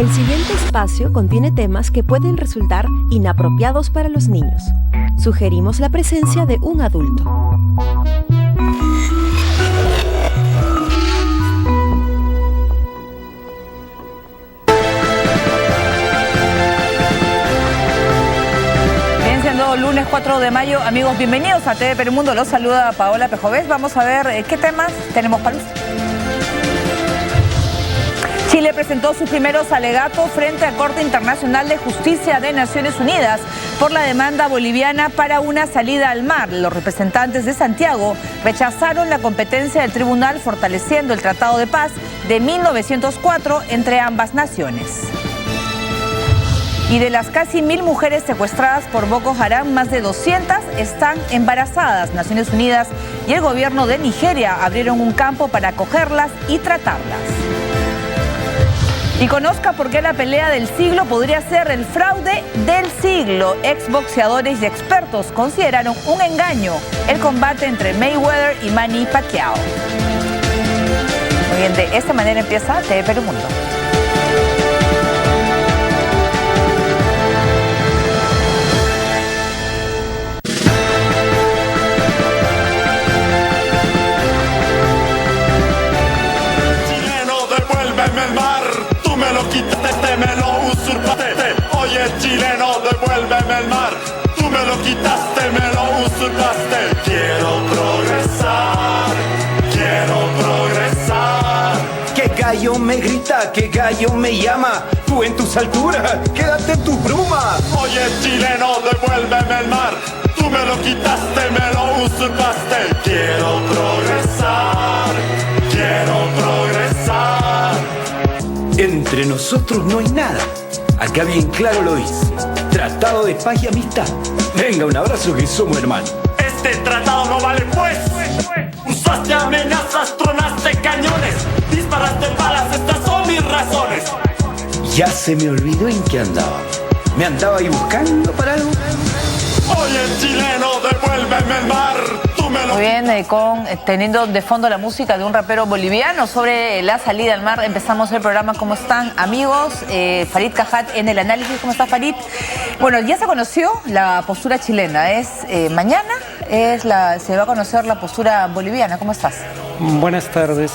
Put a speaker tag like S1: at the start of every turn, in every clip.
S1: El siguiente espacio contiene temas que pueden resultar inapropiados para los niños. Sugerimos la presencia de un adulto.
S2: Lunes 4 de mayo, amigos, bienvenidos a TV Perimundo. Los saluda Paola Pejovés. Vamos a ver qué temas tenemos para usted. Chile presentó sus primeros alegatos frente a Corte Internacional de Justicia de Naciones Unidas por la demanda boliviana para una salida al mar. Los representantes de Santiago rechazaron la competencia del tribunal, fortaleciendo el Tratado de Paz de 1904 entre ambas naciones. Y de las casi 1000 mujeres secuestradas por Boko Haram, más de 200 están embarazadas. Naciones Unidas y el gobierno de Nigeria abrieron un campo para acogerlas y tratarlas. Y conozca por qué la pelea del siglo podría ser el fraude del siglo. Exboxeadores y expertos consideraron un engaño el combate entre Mayweather y Manny Pacquiao. Muy bien, de esta manera empieza TV Perimundo.
S3: Quítate, me lo usurpaste. Oye, chileno, devuélveme el mar. Tú me lo quitaste, me lo usurpaste. Quiero progresar, quiero progresar.
S4: Que gallo me grita, que gallo me llama. Tú en tus alturas, quédate en tu bruma.
S3: Oye, chileno, devuélveme el mar. Tú me lo quitaste, me lo usurpaste. Quiero progresar, quiero progresar.
S4: Entre nosotros no hay nada. Acá bien claro lo dice. Tratado de paz y amistad. Venga, un abrazo que somos hermanos.
S3: Este tratado no vale pues. Usaste amenazas, tronaste cañones, disparaste balas, estas son mis razones.
S4: Ya se me olvidó en qué andaba. ¿Me andaba ahí buscando para algo?
S3: Oye, chileno, devuélveme el mar.
S2: Muy bien, teniendo de fondo la música de un rapero boliviano sobre la salida al mar, empezamos el programa. ¿Cómo están, amigos? Farid Cajat en el análisis. ¿Cómo está, Farid? Bueno, ya se conoció la postura chilena. Mañana se va a conocer la postura boliviana. ¿Cómo estás?
S5: Buenas tardes.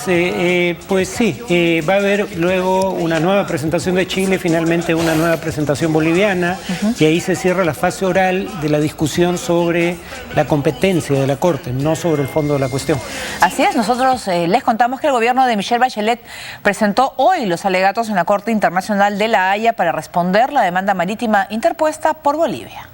S5: Pues sí, va a haber luego una nueva presentación de Chile, finalmente una nueva presentación boliviana, y ahí se cierra la fase oral de la discusión sobre la competencia de la Corte, no sobre el fondo de la cuestión.
S2: Así es, nosotros les contamos que el gobierno de Michelle Bachelet presentó hoy los alegatos en la Corte Internacional de La Haya para responder la demanda marítima interpuesta por Bolivia.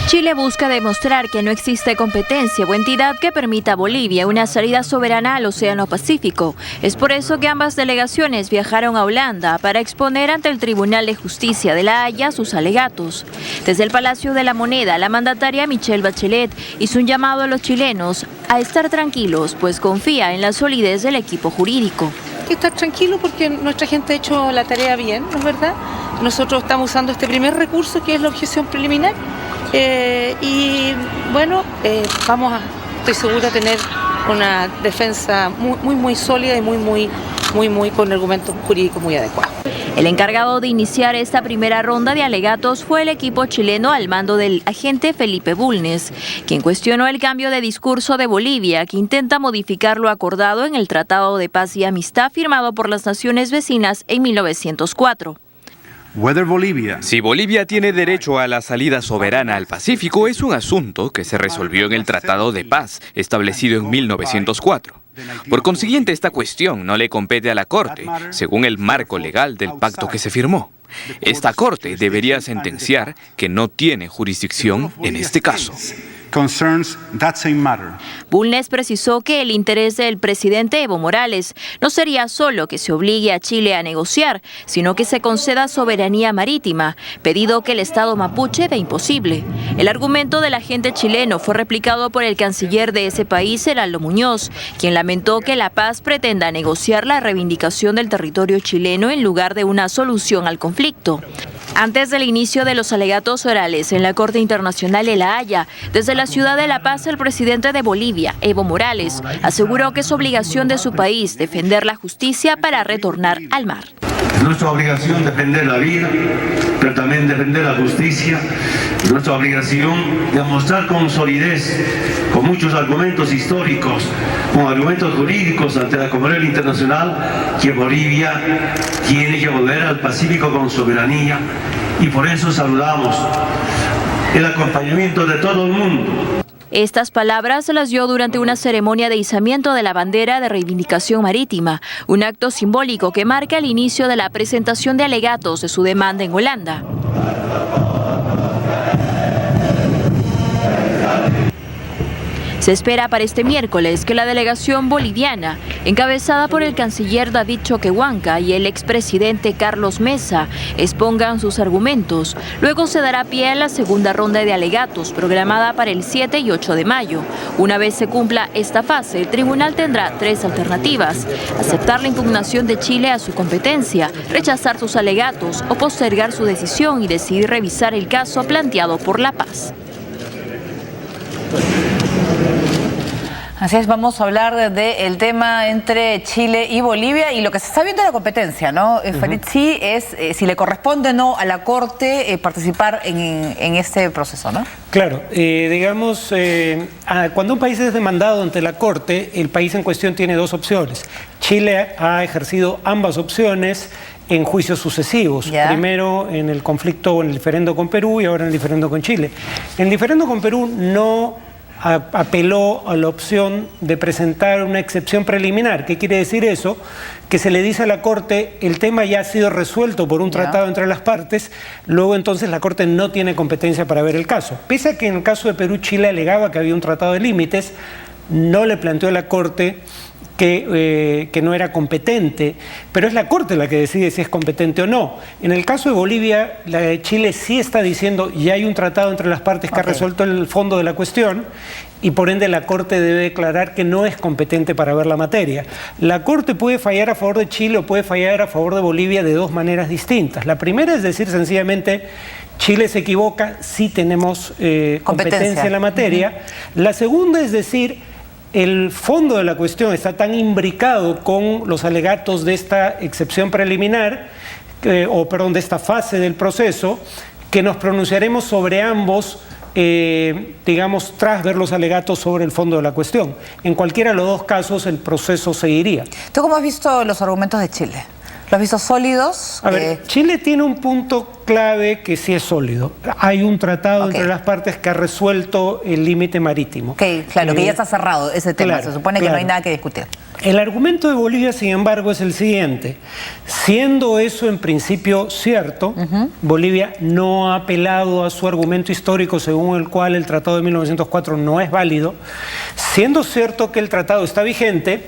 S6: Chile busca demostrar que no existe competencia o entidad que permita a Bolivia una salida soberana al Océano Pacífico. Es por eso que ambas delegaciones viajaron a Holanda para exponer ante el Tribunal de Justicia de La Haya sus alegatos. Desde el Palacio de la Moneda, la mandataria Michelle Bachelet hizo un llamado a los chilenos a estar tranquilos, pues confía en la solidez del equipo jurídico.
S7: Que estar tranquilo porque nuestra gente ha hecho la tarea bien, ¿no es verdad? Nosotros estamos usando este primer recurso que es la objeción preliminar. Y bueno, estoy segura de tener una defensa muy sólida y muy con argumentos jurídicos muy adecuados.
S6: El encargado de iniciar esta primera ronda de alegatos fue el equipo chileno al mando del agente Felipe Bulnes, quien cuestionó el cambio de discurso de Bolivia, que intenta modificar lo acordado en el Tratado de Paz y Amistad firmado por las naciones vecinas en 1904.
S8: Si Bolivia tiene derecho a la salida soberana al Pacífico, es un asunto que se resolvió en el Tratado de Paz, establecido en 1904. Por consiguiente, esta cuestión no le compete a la Corte, según el marco legal del pacto que se firmó. Esta Corte debería sentenciar que no tiene jurisdicción en este caso.
S6: Bulnes precisó que el interés del presidente Evo Morales no sería solo que se obligue a Chile a negociar, sino que se conceda soberanía marítima, pedido que el Estado mapuche ve imposible. El argumento del agente chileno fue replicado por el canciller de ese país, Heraldo Muñoz, quien lamentó que La Paz pretenda negociar la reivindicación del territorio chileno en lugar de una solución al conflicto. Antes del inicio de los alegatos orales en la Corte Internacional de La Haya, desde la ciudad de La Paz, el presidente de Bolivia, Evo Morales, aseguró que es obligación de su país defender la justicia para retornar al mar.
S9: Es nuestra obligación defender la vida, pero también defender la justicia. Es nuestra obligación demostrar con solidez, con muchos argumentos históricos, con argumentos jurídicos ante la comunidad internacional, que Bolivia tiene que volver al Pacífico con soberanía, y por eso saludamos el acompañamiento de todo el mundo.
S6: Estas palabras las dio durante una ceremonia de izamiento de la bandera de reivindicación marítima, un acto simbólico que marca el inicio de la presentación de alegatos de su demanda en Holanda. Se espera para este miércoles que la delegación boliviana, encabezada por el canciller David Choquehuanca y el expresidente Carlos Mesa, expongan sus argumentos. Luego se dará pie a la segunda ronda de alegatos, programada para el 7 y 8 de mayo. Una vez se cumpla esta fase, el tribunal tendrá 3 alternativas: aceptar la impugnación de Chile a su competencia, rechazar sus alegatos o postergar su decisión y decidir revisar el caso planteado por La Paz.
S2: Así es, vamos a hablar del tema entre Chile y Bolivia y lo que se está viendo en la competencia, ¿no? Farid, sí es si le corresponde o no a la Corte participar en este proceso, ¿no?
S5: Claro, digamos, cuando un país es demandado ante la Corte, el país en cuestión tiene 2 opciones. Chile ha ejercido ambas opciones en juicios sucesivos, primero en el conflicto o en el diferendo con Perú y ahora en el diferendo con Chile. En el diferendo con Perú no apeló a la opción de presentar una excepción preliminar. ¿Qué quiere decir eso? Que se le dice a la Corte, el tema ya ha sido resuelto por un tratado entre las partes, luego entonces la Corte no tiene competencia para ver el caso. Pese a que en el caso de Perú, Chile alegaba que había un tratado de límites, no le planteó a la Corte que no era competente, pero es la Corte la que decide si es competente o no. En el caso de Bolivia, la de Chile sí está diciendo ya hay un tratado entre las partes que ha resuelto el fondo de la cuestión y por ende la Corte debe declarar que no es competente para ver la materia. La Corte puede fallar a favor de Chile o puede fallar a favor de Bolivia de 2 maneras distintas. La primera es decir sencillamente Chile se equivoca, sí tenemos competencia en la materia. La segunda es decir el fondo de la cuestión está tan imbricado con los alegatos de esta excepción preliminar, de esta fase del proceso, que nos pronunciaremos sobre ambos, digamos, tras ver los alegatos sobre el fondo de la cuestión. En cualquiera de los 2 casos el proceso seguiría.
S2: ¿Tú cómo has visto los argumentos de Chile? ¿Los has visto sólidos?
S5: A ver, Chile tiene un punto clave que sí es sólido. Hay un tratado entre las partes que ha resuelto el límite marítimo.
S2: Claro, que ya está cerrado ese tema. Se supone que no hay nada que discutir.
S5: El argumento de Bolivia, sin embargo, es el siguiente. Siendo eso en principio cierto, Bolivia no ha apelado a su argumento histórico según el cual el Tratado de 1904 no es válido. Siendo cierto que el tratado está vigente,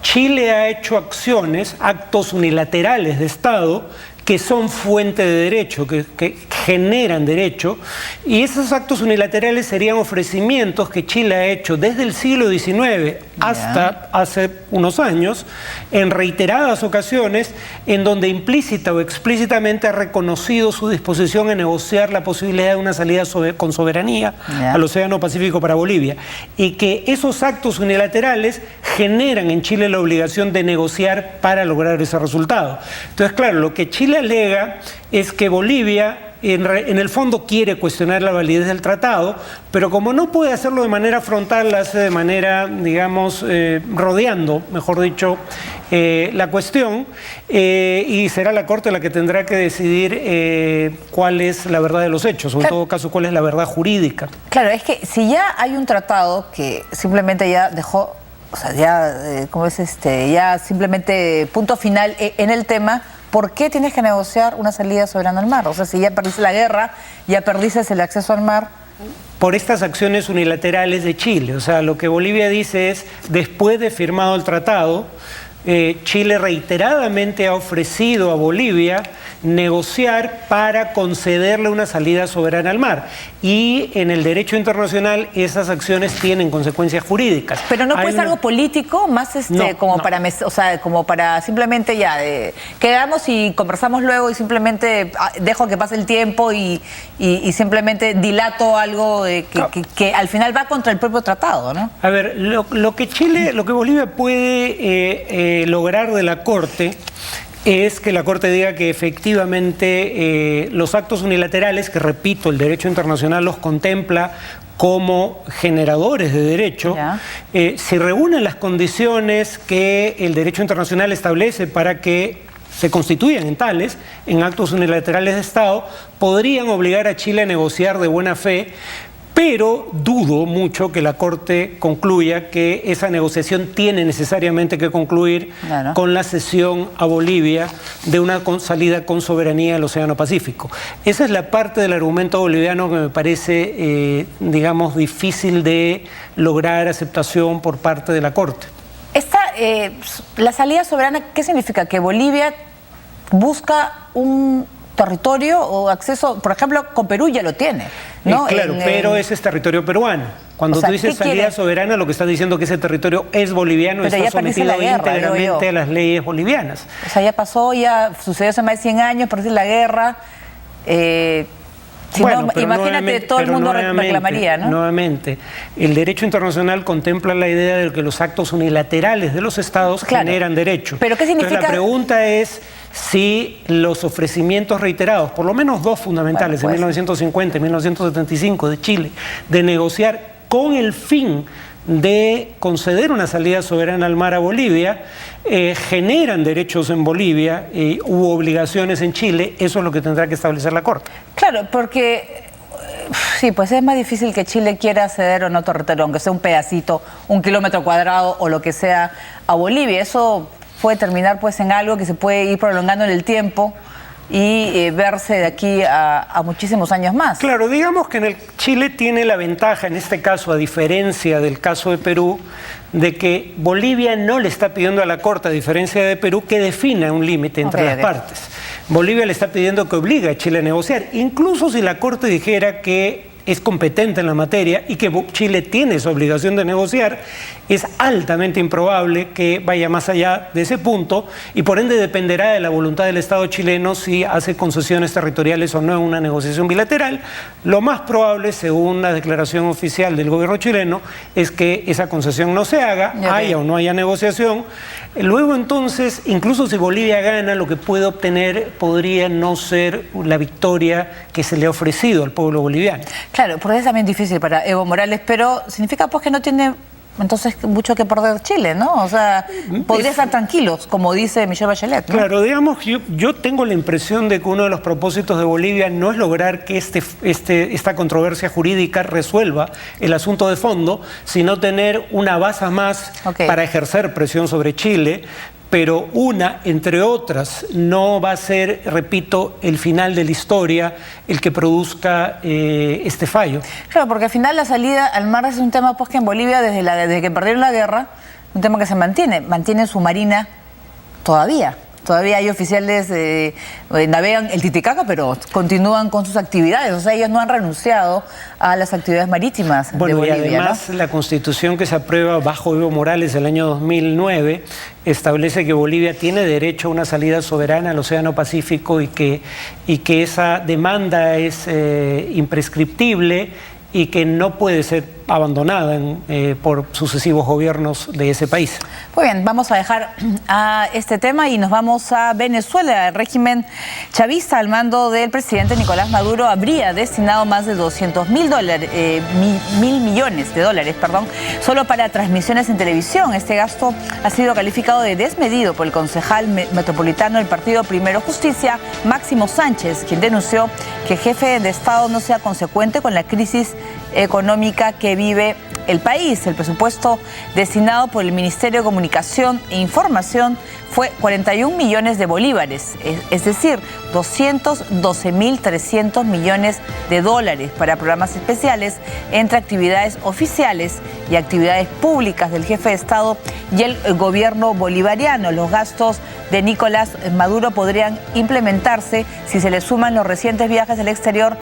S5: Chile ha hecho actos unilaterales de Estado que son fuente de derecho, que generan derecho, y esos actos unilaterales serían ofrecimientos que Chile ha hecho desde el siglo XIX hasta hace unos años, en reiteradas ocasiones, en donde implícita o explícitamente ha reconocido su disposición a negociar la posibilidad de una salida con soberanía al Océano Pacífico para Bolivia, y que esos actos unilaterales generan en Chile la obligación de negociar para lograr ese resultado. Entonces, claro, lo que Chile alega es que Bolivia en el fondo quiere cuestionar la validez del tratado, pero como no puede hacerlo de manera frontal, lo hace de manera, digamos, rodeando, mejor dicho, la cuestión, y será la Corte la que tendrá que decidir cuál es la verdad de los hechos, o en todo caso cuál es la verdad jurídica.
S2: Claro, es que si ya hay un tratado que simplemente ya dejó, o sea, ya, ya simplemente punto final en el tema, ¿por qué tienes que negociar una salida soberana al mar? O sea, si ya perdiste la guerra, ya perdiste el acceso al mar.
S5: Por estas acciones unilaterales de Chile. O sea, lo que Bolivia dice es, después de firmado el tratado, Chile reiteradamente ha ofrecido a Bolivia negociar para concederle una salida soberana al mar. Y en el derecho internacional esas acciones tienen consecuencias jurídicas.
S2: Pero no puede ser algo político, más como para simplemente ya quedamos y conversamos luego y simplemente dejo que pase el tiempo y simplemente dilato algo que al final va contra el propio tratado, ¿no?
S5: A ver, lo que Bolivia puede lograr de la Corte es que la Corte diga que efectivamente los actos unilaterales, que repito, el derecho internacional los contempla como generadores de derecho, si reúnen las condiciones que el derecho internacional establece para que se constituyan en tales, en actos unilaterales de Estado, podrían obligar a Chile a negociar de buena fe, pero dudo mucho que la Corte concluya que esa negociación tiene necesariamente que concluir con la cesión a Bolivia de una salida con soberanía al Océano Pacífico. Esa es la parte del argumento boliviano que me parece, digamos, difícil de lograr aceptación por parte de la Corte.
S2: La salida soberana, ¿qué significa? Que Bolivia busca un territorio o acceso, por ejemplo, con Perú ya lo tiene, ¿no?
S5: Claro, pero ese es territorio peruano. Cuando tú dices salida soberana, lo que estás diciendo es que ese territorio es boliviano y está sometido íntegramente a las leyes bolivianas.
S2: O sea, ya pasó, ya sucedió hace más de 100 años, por decir la guerra. Imagínate, todo el mundo reclamaría, ¿no?
S5: Nuevamente, el derecho internacional contempla la idea de que los actos unilaterales de los estados generan derecho.
S2: ¿Pero qué significa?
S5: Entonces, la pregunta es si los ofrecimientos reiterados, por lo menos dos fundamentales, en 1950 y 1975 de Chile, de negociar con el fin de conceder una salida soberana al mar a Bolivia, generan derechos en Bolivia, hubo obligaciones en Chile, eso es lo que tendrá que establecer la Corte.
S2: Claro, porque sí, pues es más difícil que Chile quiera ceder o no territorio, aunque sea un pedacito, 1 kilómetro cuadrado o lo que sea, a Bolivia. Eso puede terminar pues en algo que se puede ir prolongando en el tiempo y verse de aquí a muchísimos años más.
S5: Claro, digamos que Chile tiene la ventaja, en este caso, a diferencia del caso de Perú, de que Bolivia no le está pidiendo a la Corte, a diferencia de Perú, que defina un límite entre las partes. Bolivia le está pidiendo que obligue a Chile a negociar, incluso si la Corte dijera que es competente en la materia y que Chile tiene esa obligación de negociar, es altamente improbable que vaya más allá de ese punto y por ende dependerá de la voluntad del Estado chileno si hace concesiones territoriales o no en una negociación bilateral. Lo más probable, según la declaración oficial del gobierno chileno, es que esa concesión no se haga, haya o no haya negociación. Luego entonces, incluso si Bolivia gana, lo que puede obtener podría no ser la victoria que se le ha ofrecido al pueblo boliviano.
S2: Claro, porque es también difícil para Evo Morales, pero significa pues que no tiene entonces mucho que perder Chile, ¿no? O sea, podría estar tranquilos, como dice Michelle Bachelet, ¿no?
S5: Claro, digamos, yo tengo la impresión de que uno de los propósitos de Bolivia no es lograr que esta controversia jurídica resuelva el asunto de fondo, sino tener una base más para ejercer presión sobre Chile. Pero una, entre otras, no va a ser, repito, el final de la historia el que produzca este fallo.
S2: Claro, porque al final la salida al mar es un tema pues que en Bolivia, desde que perdieron la guerra, un tema que se mantiene su marina todavía. Todavía hay oficiales que navegan el Titicaca, pero continúan con sus actividades. O sea, ellos no han renunciado a las actividades marítimas de Bolivia.
S5: Y además, ¿no? La Constitución que se aprueba bajo Evo Morales el año 2009 establece que Bolivia tiene derecho a una salida soberana al Océano Pacífico y que esa demanda es imprescriptible y que no puede ser abandonada por sucesivos gobiernos de ese país.
S2: Muy bien, vamos a dejar a este tema y nos vamos a Venezuela. El régimen chavista al mando del presidente Nicolás Maduro habría destinado más de 200 mil millones de dólares, solo para transmisiones en televisión. Este gasto ha sido calificado de desmedido por el concejal metropolitano del partido Primero Justicia, Máximo Sánchez, quien denunció que el jefe de Estado no sea consecuente con la crisis económica que vive el país. El presupuesto destinado por el Ministerio de Comunicación e Información fue 41 millones de bolívares, es decir, 212.300 millones de dólares para programas especiales entre actividades oficiales y actividades públicas del jefe de Estado y el gobierno bolivariano. Los gastos de Nicolás Maduro podrían implementarse si se le suman los recientes viajes al exterior